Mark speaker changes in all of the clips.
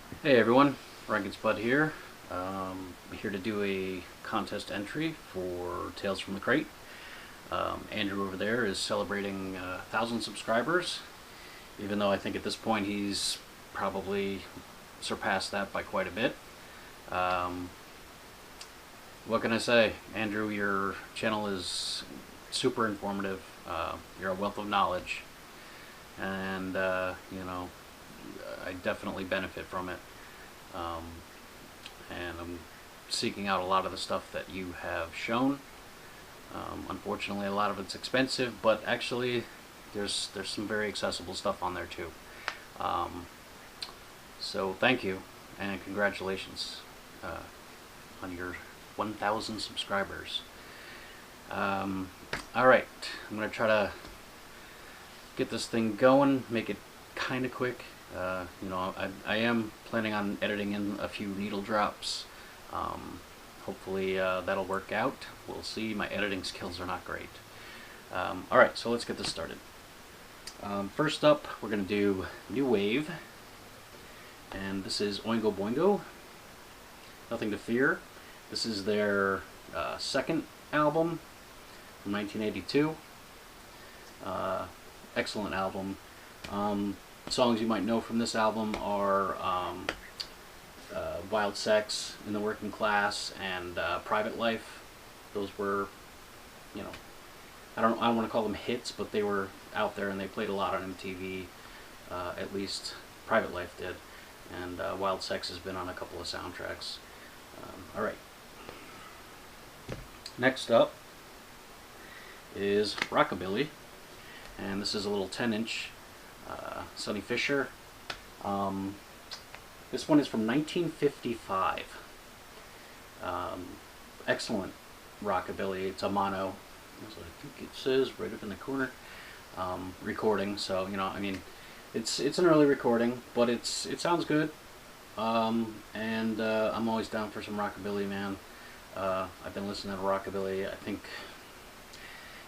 Speaker 1: Hey everyone, Rankin Spud here. Here to do a contest entry for Tales from the Crate. Andrew over there is celebrating 1,000 subscribers, even though I think at this point he's probably surpassed that by quite a bit. Um, what can I say? Andrew, your channel is super informative. You're a wealth of knowledge, and I definitely benefit from it. Um, and I'm seeking out a lot of the stuff that you have shown. Unfortunately, a lot of it's expensive, but actually, there's some very accessible stuff on there too. Um, so thank you and congratulations on your 1,000 subscribers. All right, I'm gonna try to get this thing going, make it kind of quick. I am planning on editing in a few needle drops. Hopefully that'll work out. We'll see. My editing skills are not great. Alright, so let's get this started. First up, we're going to do New Wave. And this is Oingo Boingo. Nothing to Fear. This is their second album from 1982. Excellent album. Songs you might know from this album are Wild Sex, In the Working Class, and Private Life. Those were, I don't want to call them hits, but they were out there and they played a lot on MTV. At least Private Life did, and Wild Sex has been on a couple of soundtracks. All right. Next up is Rockabilly, and this is a little 10-inch. Sonny Fisher. This one is from 1955. Excellent rockabilly. It's a mono, as I think it says right up in the corner. Recording. So it's an early recording, but it sounds good. And I'm always down for some rockabilly, man. I've been listening to rockabilly. I think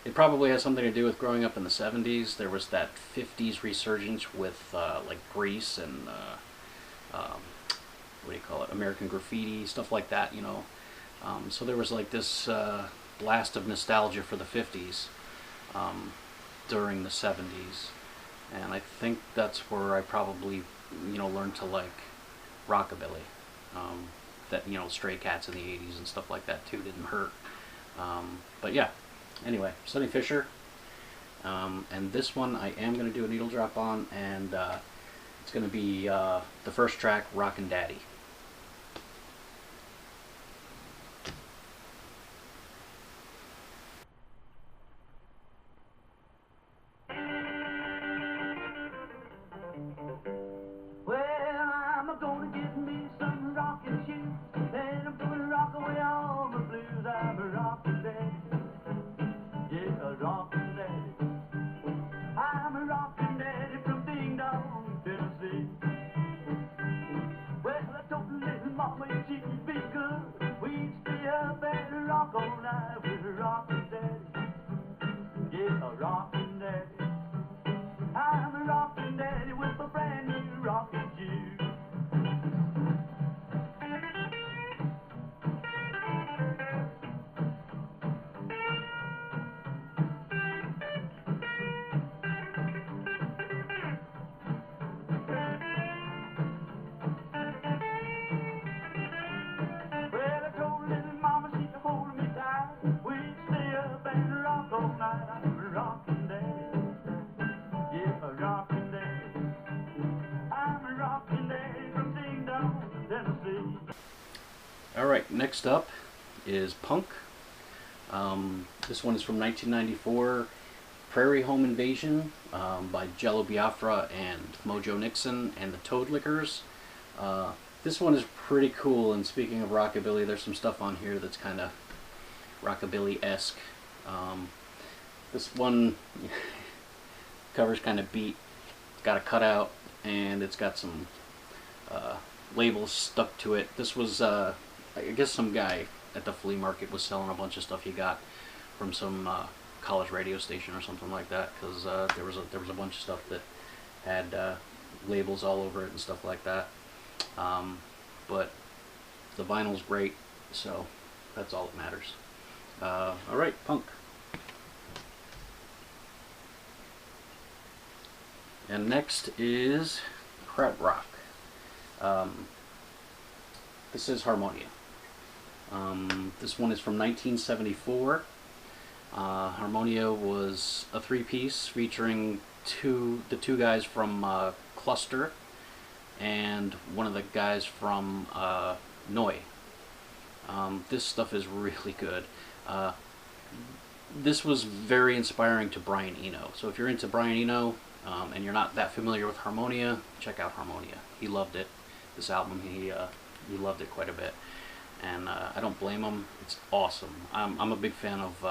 Speaker 1: it probably has something to do with growing up in the 70s. There was that 50s resurgence with like Grease and what do you call it, American Graffiti, stuff like that, so there was like this blast of nostalgia for the 50s during the 70s, and I think that's where I probably learned to like rockabilly. That Stray Cats in the 80s and stuff like that too didn't hurt. But yeah. Anyway, Sonny Fisher, and this one I am going to do a needle drop on, and it's going to be the first track, Rockin' Daddy.
Speaker 2: Well, I'm gonna get me some rockin' shoes, and I'm gonna rock away all the blues. I'm a rockin' daddy. Yeah, a rockin' daddy. I'm a rockin' daddy from Ding Dong, Tennessee. Well, I told little mama she'd be good. We'd stay up and rock all night with a rockin' daddy. Yeah, a rockin' daddy. I'm a rockin' daddy with a brand new rockin' shoe. Well, I told little mama she'd hold me tight. We'd stay up and rock all night. I'm a rockin' daddy. Yeah, a rockin' daddy. I'm a rockin' daddy from Ding Dong, Tennessee.
Speaker 1: Alright, next up is Punk. This one is from 1994, Prairie Home Invasion, by Jello Biafra and Mojo Nixon and the Toadlickers. This one is pretty cool, and speaking of rockabilly, there's some stuff on here that's kind of rockabilly-esque. This one cover's kind of beat. It's got a cutout, and it's got some labels stuck to it. This was, I guess some guy at the flea market was selling a bunch of stuff he got from some college radio station or something like that, because there was a bunch of stuff that had labels all over it and stuff like that. But the vinyl's great, so that's all that matters. Alright, punk. And next is krautrock. This is Harmonia. This one is from 1974. Harmonia was a three-piece featuring the two guys from Cluster and one of the guys from Neu! This stuff is really good. This was very inspiring to Brian Eno. So if you're into Brian Eno and you're not that familiar with Harmonia, check out Harmonia. He loved it. This album, he loved it quite a bit, and I don't blame him. It's awesome. I'm a big fan of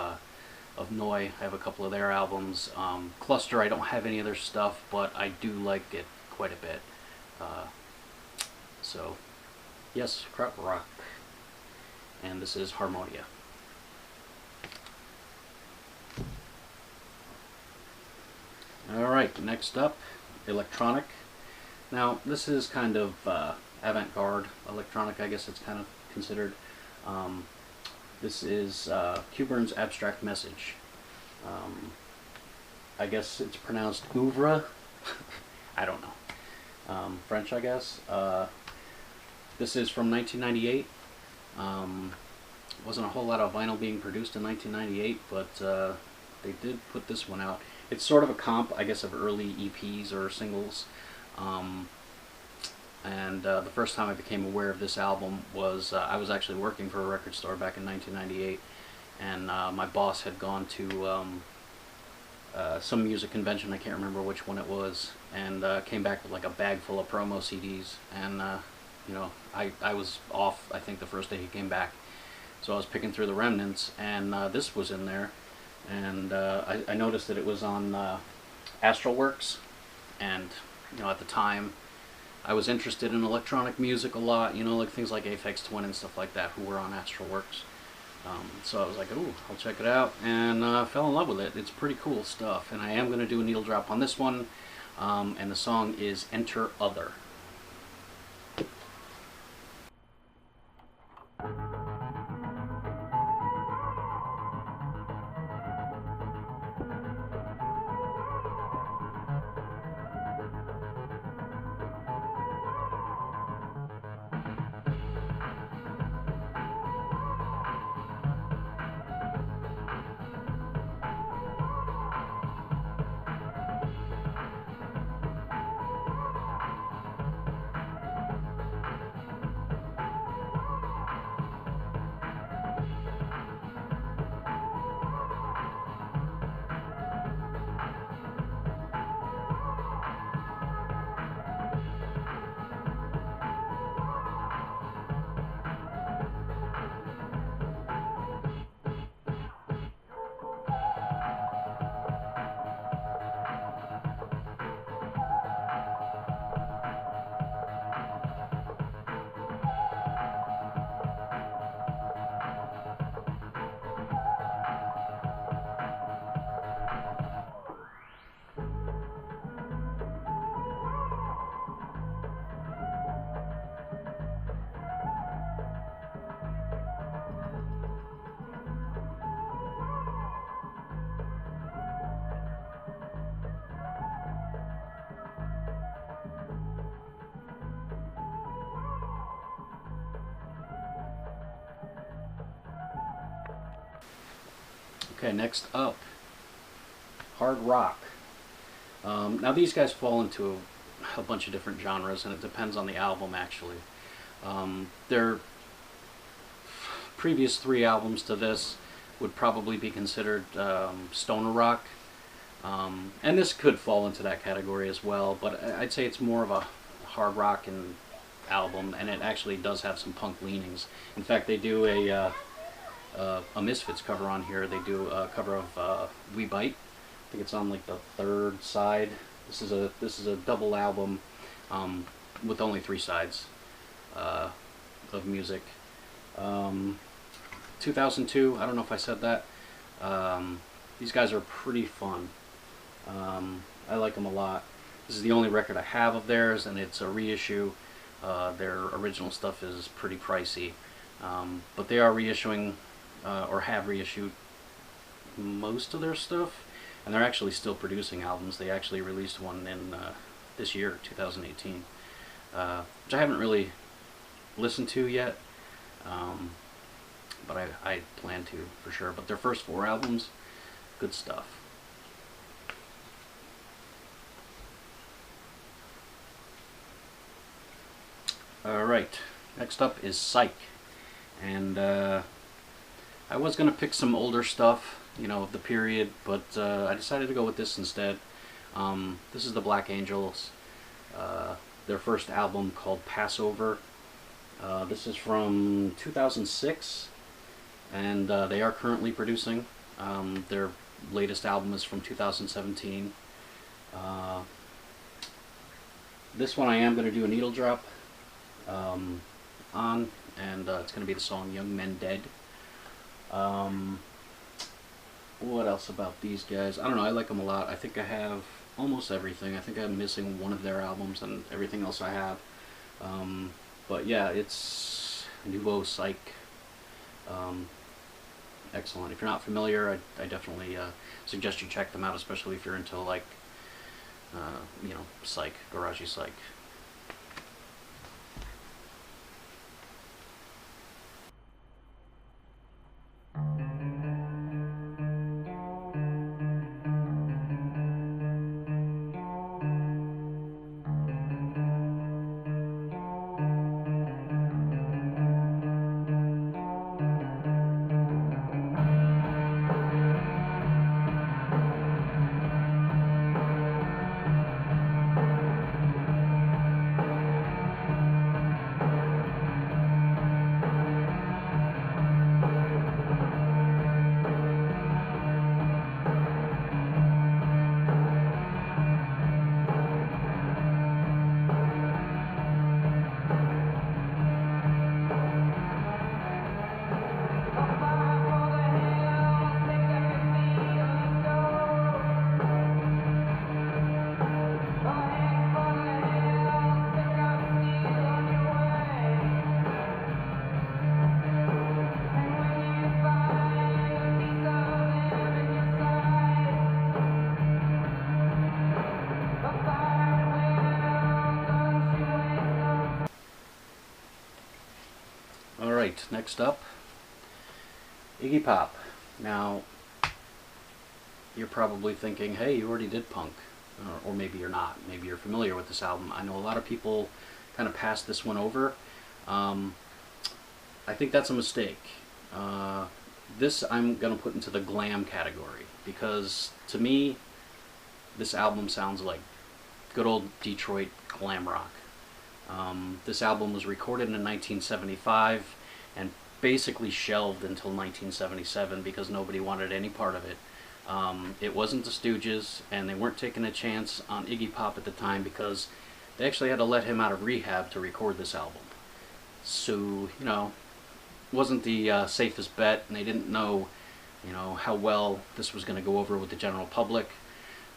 Speaker 1: Neu! I have a couple of their albums. Cluster, I don't have any of their stuff, but I do like it quite a bit. So, yes, krautrock. And this is Harmonia. Alright, next up, electronic. Now, this is kind of avant-garde electronic, I guess it's kind of considered. This is Qburn's Abstract Message. I guess it's pronounced Ouvre. I don't know. French, I guess. This is from 1998. Wasn't a whole lot of vinyl being produced in 1998, but they did put this one out. It's sort of a comp, I guess, of early EPs or singles. The first time I became aware of this album was I was actually working for a record store back in 1998, and my boss had gone to some music convention, I can't remember which one it was, and came back with like a bag full of promo CDs, and you know, I was off, I think, the first day he came back, so I was picking through the remnants, and this was in there, and I noticed that it was on Astralwerks, and you know, at the time I was interested in electronic music a lot, you know, like things like Aphex Twin and stuff like that, who were on Astralwerks. So I was like, ooh, I'll check it out, and fell in love with it. It's pretty cool stuff, and I am going to do a needle drop on this one, and the song is Enter Other. Okay, next up, hard rock. Now these guys fall into a bunch of different genres, and it depends on the album, actually. Their previous three albums to this would probably be considered stoner rock, and this could fall into that category as well, but I'd say it's more of a hard rock album, and it actually does have some punk leanings. In fact, they do a Misfits cover on here. They do a cover of We Bite. I think it's on like the third side. This is a double album with only 3 sides of music. 2002. I don't know if I said that. These guys are pretty fun. I like them a lot. This is the only record I have of theirs, and it's a reissue. Their original stuff is pretty pricey, but they are reissuing or have reissued most of their stuff, and they're actually still producing albums. They actually released one in this year, 2018, which I haven't really listened to yet, but I plan to for sure. But their first 4 albums, good stuff. Alright, next up is Psych, and I was going to pick some older stuff, you know, of the period, but I decided to go with this instead. This is the Black Angels, their first album called Passover. This is from 2006, and they are currently producing. Their latest album is from 2017. This one I am going to do a needle drop on, and it's going to be the song Young Men Dead. What else about these guys? I don't know, I like them a lot. I think I have almost everything. I think I'm missing one of their albums, and everything else I have. But yeah, it's Nouveau Psych. Excellent. If you're not familiar, I definitely suggest you check them out, especially if you're into, like, you know, psych, garagey psych. Alright, next up, Iggy Pop. Now, you're probably thinking, hey, you already did punk. Or maybe you're not. Maybe you're familiar with this album. I know a lot of people kind of passed this one over. I think that's a mistake. This I'm going to put into the glam category, because to me, this album sounds like good old Detroit glam rock. This album was recorded in 1975 and basically shelved until 1977 because nobody wanted any part of it. It wasn't the Stooges, and they weren't taking a chance on Iggy Pop at the time because they actually had to let him out of rehab to record this album. So, you know, it wasn't the safest bet, and they didn't know, you know, how well this was going to go over with the general public.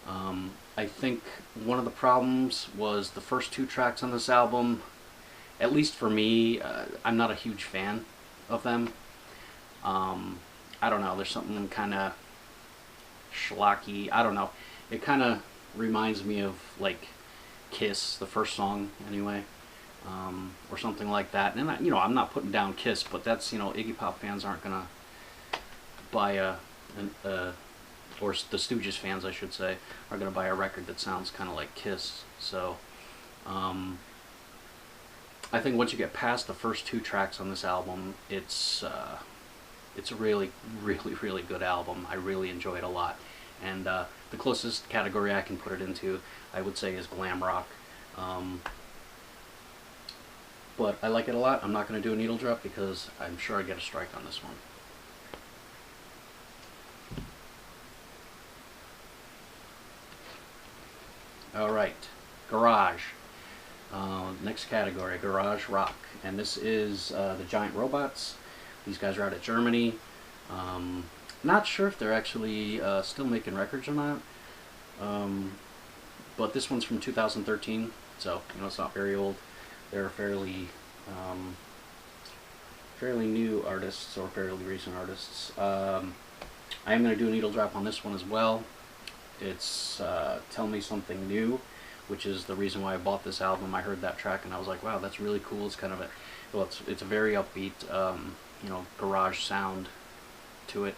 Speaker 1: I think one of the problems was the first 2 tracks on this album. At least for me, I'm not a huge fan of them. I don't know, there's something kind of schlocky. I don't know. It kind of reminds me of, like, Kiss, the first song, anyway, or something like that. And, you know, I'm not putting down Kiss, but that's, you know, Iggy Pop fans aren't going to buy or the Stooges fans, I should say, are going to buy a record that sounds kind of like Kiss. So, I think once you get past the first 2 tracks on this album, it's a really, really, really good album. I really enjoy it a lot. And the closest category I can put it into, I would say, is glam rock. But I like it a lot. I'm not going to do a needle drop because I'm sure I get a strike on this one. Alright, garage. Next category, garage rock. And this is the Giant Robots. These guys are out of Germany. Not sure if they're actually still making records or not. But this one's from 2013, so, you know, it's not very old. They're fairly new artists, or fairly recent artists. I am going to do a needle drop on this one as well. It's Tell Me Something New, which is the reason why I bought this album. I heard that track and I was like, wow, that's really cool. It's kind of a, well, it's a very upbeat, you know, garage sound to it.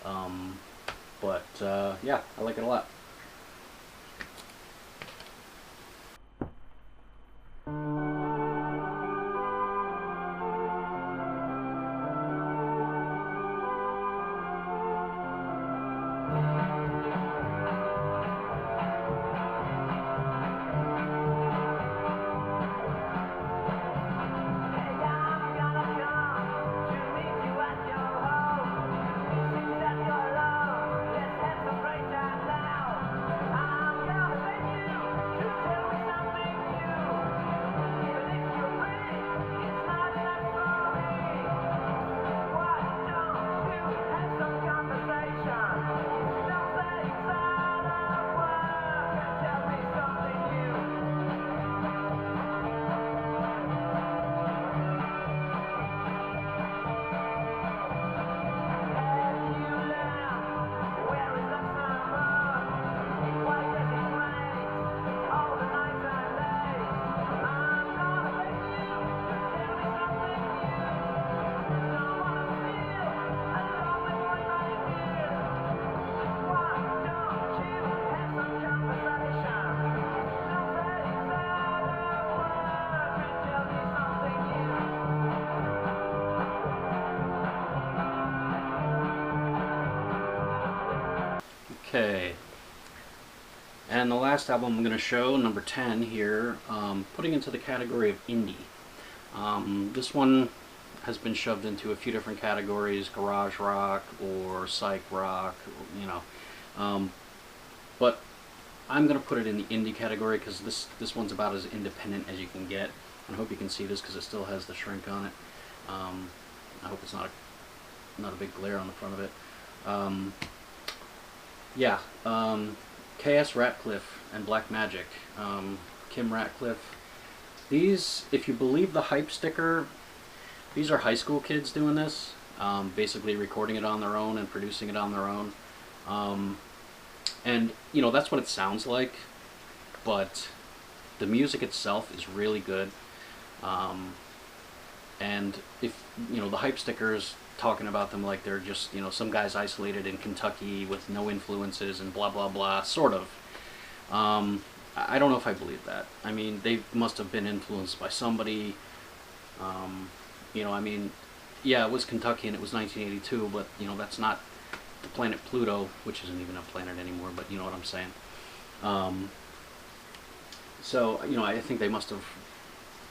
Speaker 1: Yeah, I like it a lot. Okay, and the last album I'm going to show, number 10 here, putting into the category of indie. This one has been shoved into a few different categories, garage rock or psych rock, you know, but I'm going to put it in the indie category because this one's about as independent as you can get. And I hope you can see this because it still has the shrink on it. I hope it's not a big glare on the front of it. Yeah, K.S. Ratcliffe and Black Magic, Kim Ratcliffe. These, if you believe the hype sticker, these are high school kids doing this, basically recording it on their own and producing it on their own. And, you know, that's what it sounds like, but the music itself is really good. And if, you know, the hype stickers talking about them like they're just, you know, some guys isolated in Kentucky with no influences and blah blah blah, sort of. I don't know if I believe that. I mean, they must have been influenced by somebody. You know, I mean, yeah, it was Kentucky and it was 1982, but, you know, that's not the planet Pluto, which isn't even a planet anymore, but you know what I'm saying. So, you know, I think they must have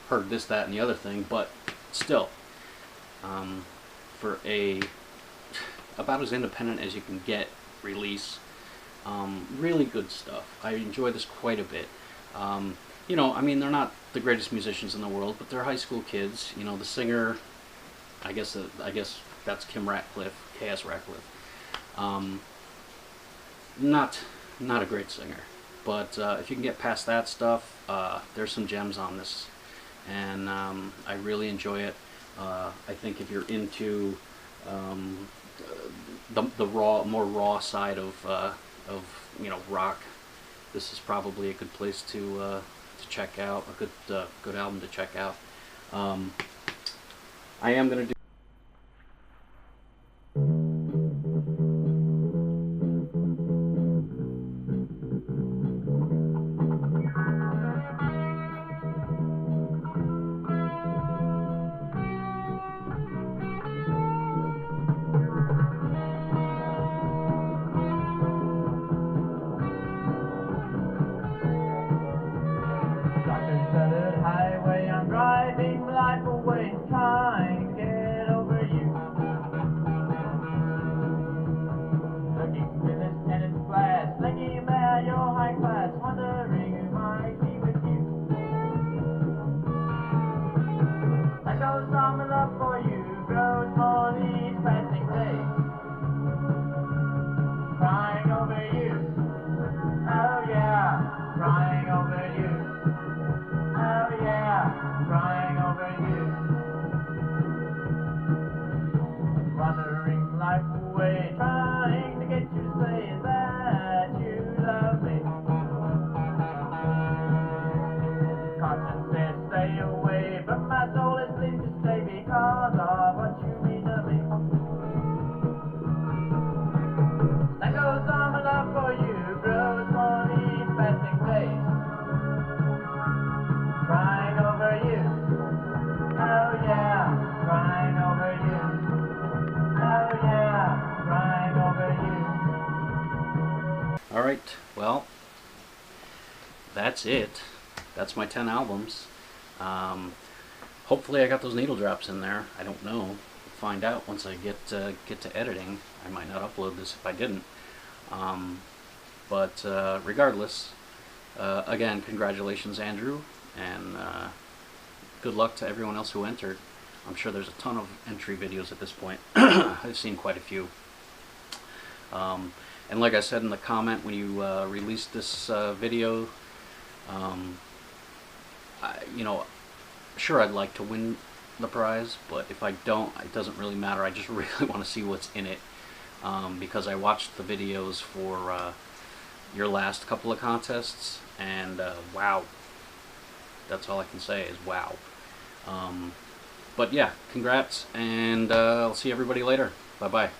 Speaker 1: heard this, that, and the other thing, but still, for a about as independent as you can get release, really good stuff. I enjoy this quite a bit. You know, I mean, they're not the greatest musicians in the world, but they're high school kids. You know, the singer, I guess that's Kim Ratcliffe, K.S. Ratcliffe. Not a great singer, but if you can get past that stuff, there's some gems on this, and I really enjoy it. I think if you're into the more raw side of you know, rock, this is probably a good place to check out, a good album to check out. I am going to do
Speaker 2: highway, I'm driving life away, trying to get over you. Looking through this tenant's glass, thinking about your high class, wondering who might be with you. Like those on my love for you grows more each passing day. Crying over you, oh yeah, crying over you. Oh yeah,
Speaker 1: Alright, well, that's it. That's my 10 albums. Hopefully I got those needle drops in there. I don't know. We'll find out once I get to editing. I might not upload this if I didn't. But regardless, again, congratulations, Andrew, and good luck to everyone else who entered. I'm sure there's a ton of entry videos at this point. I've seen quite a few. And like I said in the comment when you released this video, you know, sure, I'd like to win the prize, but if I don't, it doesn't really matter. I just really want to see what's in it, because I watched the videos for your last couple of contests, and wow. That's all I can say is wow. But yeah, congrats, and I'll see everybody later. Bye-bye.